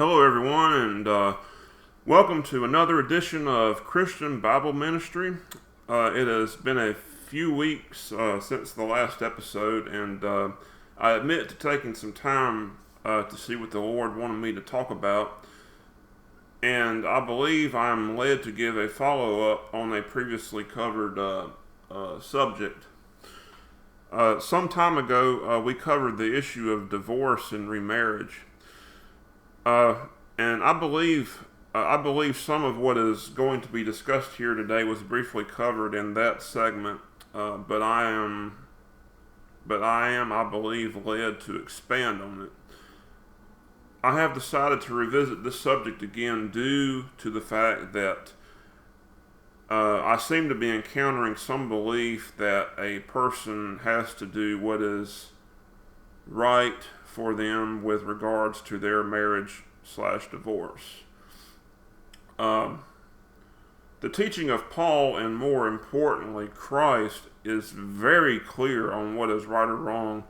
Hello, everyone, and welcome to another edition of Christian Bible Ministry. It has been a few weeks since the last episode, and I admit to taking some time to see what the Lord wanted me to talk about. And I believe I'm led to give a follow-up on a previously covered subject. Some time ago, we covered the issue of divorce and remarriage. And I believe some of what is going to be discussed here today was briefly covered in that segment. But I am, I believe, led to expand on it. I have decided to revisit this subject again due to the fact that I seem to be encountering some belief that a person has to do what is right for them with regards to their marriage/divorce. The teaching of Paul, and more importantly Christ, is very clear on what is right or wrong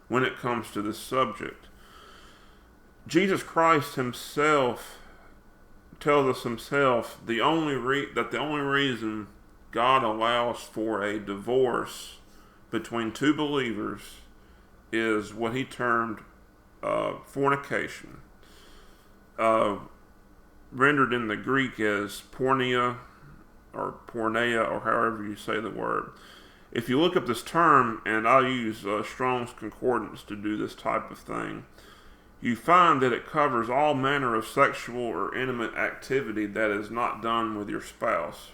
when it comes to this subject. Jesus Christ himself tells us himself that the only reason God allows for a divorce between two believers is what he termed fornication, rendered in the Greek as porneia or however you say the word. If you look up this term, and I'll use Strong's Concordance to do this type of thing, you find that it covers all manner of sexual or intimate activity that is not done with your spouse.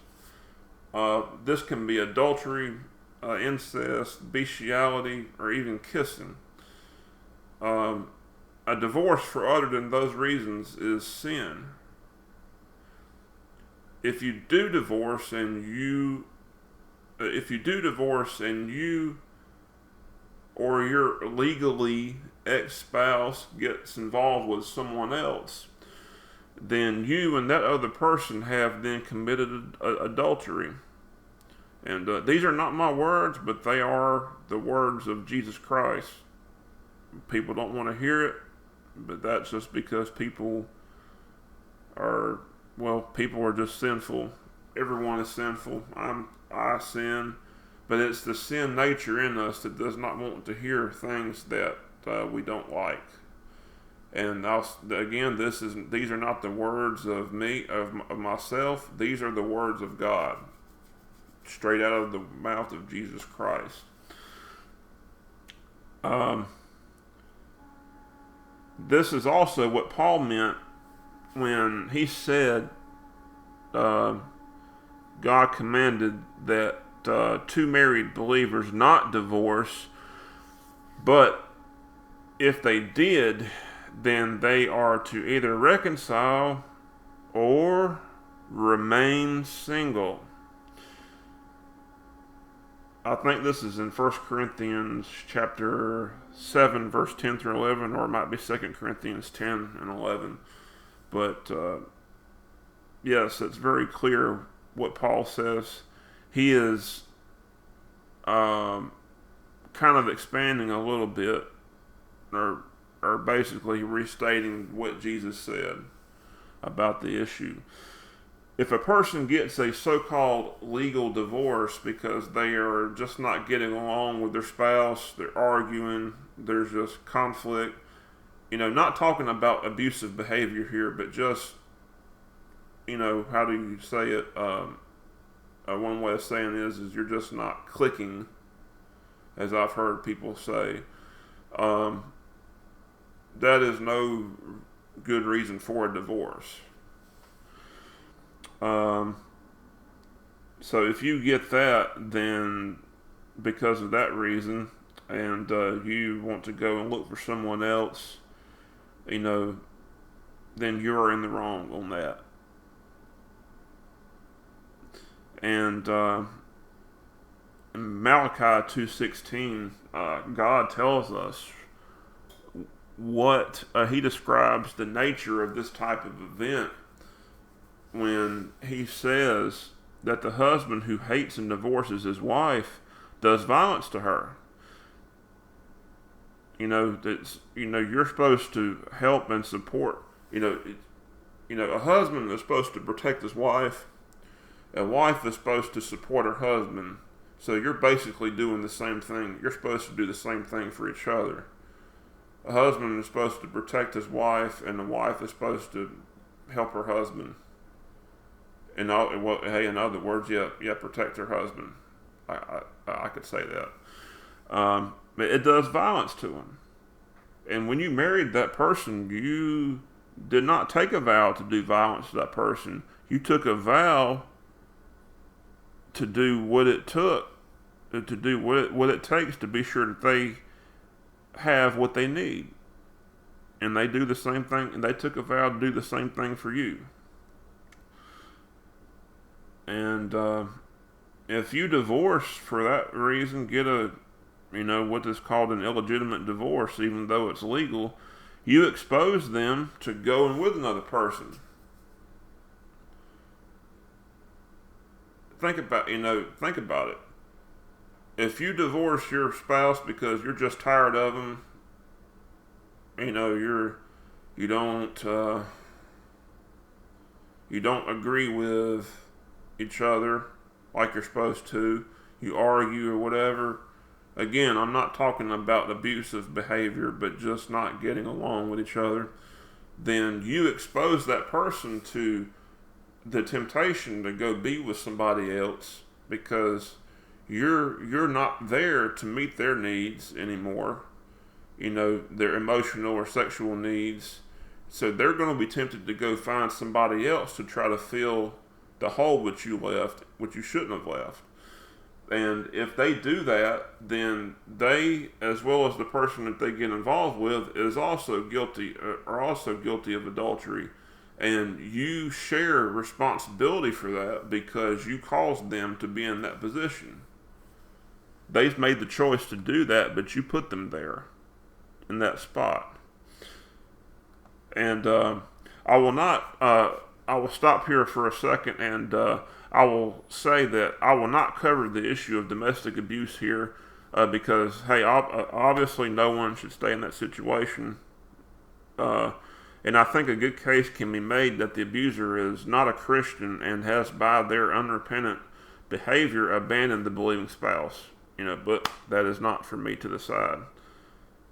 This can be adultery, incest, bestiality, or even kissing. A divorce for other than those reasons is sin. If you do divorce and you or your legally ex-spouse gets involved with someone else, then you and that other person have then committed adultery. And these are not my words, but they are the words of Jesus Christ. People don't want to hear it, but that's just because people are just sinful. Everyone is sinful. I sin, but it's the sin nature in us that does not want to hear things that we don't like. And again, these are not the words of me, of myself. These are the words of God, straight out of the mouth of Jesus Christ. This is also what Paul meant when he said God commanded that two married believers not divorce, but if they did, then they are to either reconcile or remain single. I think this is in 1 Corinthians chapter 7, verse 10 through 11, or it might be 2 Corinthians 10 and 11. But yes, it's very clear what Paul says. He is kind of expanding a little bit, or basically restating what Jesus said about the issue. If a person gets a so-called legal divorce because they are just not getting along with their spouse, they're arguing, there's just conflict, not talking about abusive behavior here, but just, how do you say it? One way of saying it is you're just not clicking, as I've heard people say. That is no good reason for a divorce. So if you get that, then because of that reason, and you want to go and look for someone else, then you're in the wrong on that. And in Malachi 2:16, God tells us what he describes the nature of this type of event when he says that the husband who hates and divorces his wife does violence to her. You're supposed to help and support You know, a husband is supposed to protect his wife. A wife is supposed to support her husband. So you're basically doing the same thing. You're supposed to do the same thing for each other. A husband is supposed to protect his wife, and the wife is supposed to help her husband. In other words, protect her husband. I could say that. It does violence to him. And when you married that person, you did not take a vow to do violence to that person. You took a vow to do what it took, to do what it takes to be sure that they have what they need. And they do the same thing, and they took a vow to do the same thing for you. And if you divorce for that reason, get what is called an illegitimate divorce, even though it's legal, you expose them to going with another person. Think about it. If you divorce your spouse because you're just tired of them, you don't agree with each other like you're supposed to, you argue or whatever. Again, I'm not talking about abusive behavior, but just not getting along with each other. Then you expose that person to the temptation to go be with somebody else because you're not there to meet their needs anymore. Their emotional or sexual needs. So they're going to be tempted to go find somebody else to try to fill the hole which you left, which you shouldn't have left. And if they do that, then they, as well as the person that they get involved with, are also guilty of adultery. And you share responsibility for that because you caused them to be in that position. They've made the choice to do that, but you put them there in that spot. And I will stop here for a second, and I will say that I will not cover the issue of domestic abuse here because, hey, obviously no one should stay in that situation. And I think a good case can be made that the abuser is not a Christian and has, by their unrepentant behavior, abandoned the believing spouse. But that is not for me to decide.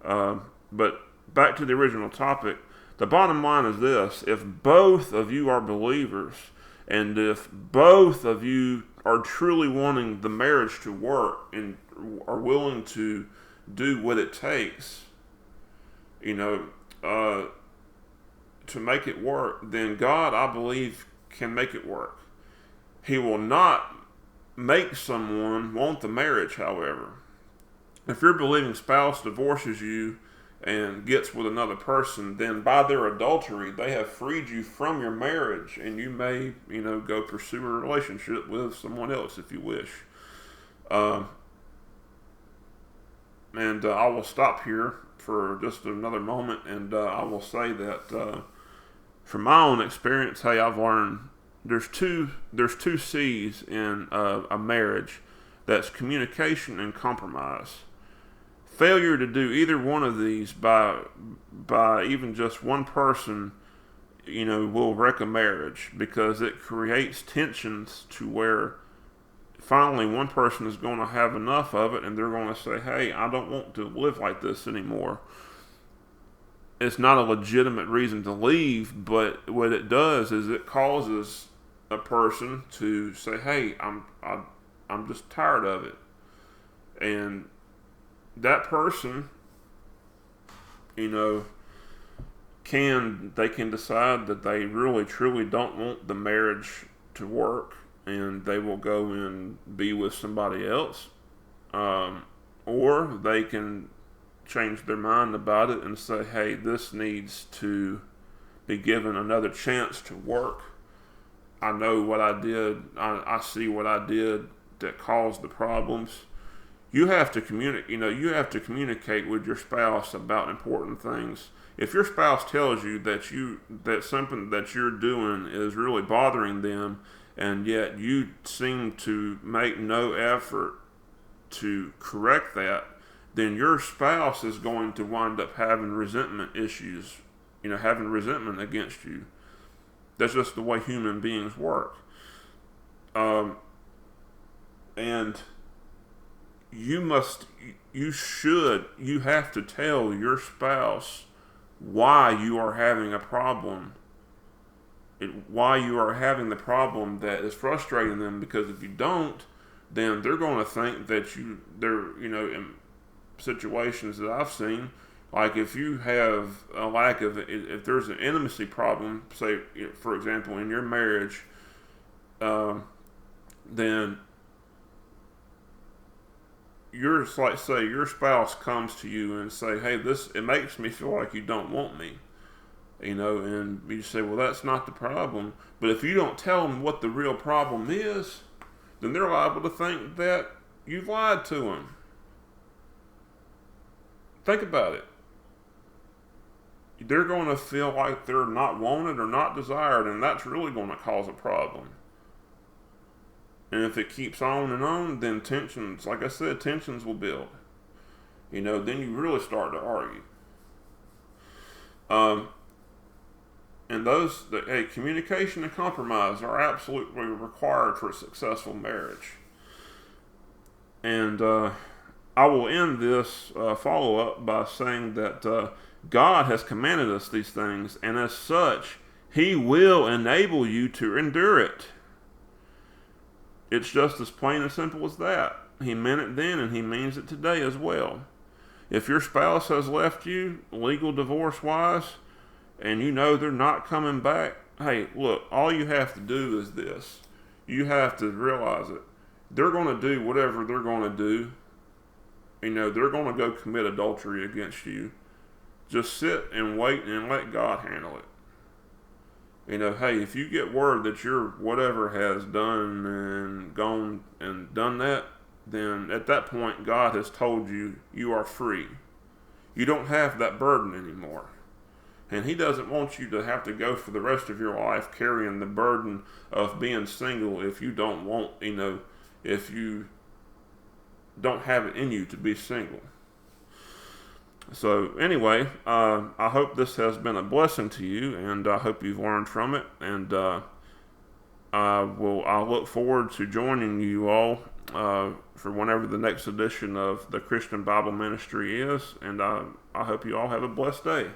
But back to the original topic, the bottom line is this: if both of you are believers, and if both of you are truly wanting the marriage to work and are willing to do what it takes, to make it work, then God, I believe, can make it work. He will not make someone want the marriage, however. If your believing spouse divorces you and gets with another person, then by their adultery, they have freed you from your marriage, and you may, go pursue a relationship with someone else if you wish. And I will stop here for just another moment, and I will say that from my own experience, hey, I've learned there's two C's in a marriage. That's communication and compromise. Failure to do either one of these by even just one person, will wreck a marriage because it creates tensions to where finally one person is going to have enough of it and they're going to say, hey, I don't want to live like this anymore. It's not a legitimate reason to leave, but what it does is it causes a person to say, hey, I'm just tired of it. And that person, they can decide that they really truly don't want the marriage to work, and they will go and be with somebody else, or they can change their mind about it and say, hey, this needs to be given another chance to work. I know what I did. I see what I did that caused the problems. You have to communicate. You have to communicate with your spouse about important things. If your spouse tells you that something that you're doing is really bothering them, and yet you seem to make no effort to correct that, then your spouse is going to wind up having resentment issues having resentment against you. That's just the way human beings work. And you have to tell your spouse why you are having a problem, why you are having the problem that is frustrating them, because if you don't, then they're going to think that in situations that I've seen, like if you have a lack of, if there's an intimacy problem, say, for example, in your marriage, then say your spouse comes to you and say, hey, it makes me feel like you don't want me, and you say, well, that's not the problem. But if you don't tell them what the real problem is, then they're liable to think that you've lied to them. Think about it. They're going to feel like they're not wanted or not desired, and that's really going to cause a problem. And if it keeps on, then tensions, like I said, tensions will build. Then you really start to argue. And communication and compromise are absolutely required for a successful marriage. And I will end this follow-up by saying that God has commanded us these things, and as such, He will enable you to endure it. It's just as plain and simple as that. He meant it then, and He means it today as well. If your spouse has left you, legal divorce-wise, and they're not coming back, hey, look, all you have to do is this. You have to realize it. They're going to do whatever they're going to do. They're going to go commit adultery against you. Just sit and wait and let God handle it. Hey, if you get word that your whatever has done and gone and done that, then at that point, God has told you you are free. You don't have that burden anymore. And He doesn't want you to have to go for the rest of your life carrying the burden of being single if you don't want, if you don't have it in you to be single. So anyway, I hope this has been a blessing to you, and I hope you've learned from it. And I look forward to joining you all for whenever the next edition of the Christian Bible Ministry is. And I hope you all have a blessed day.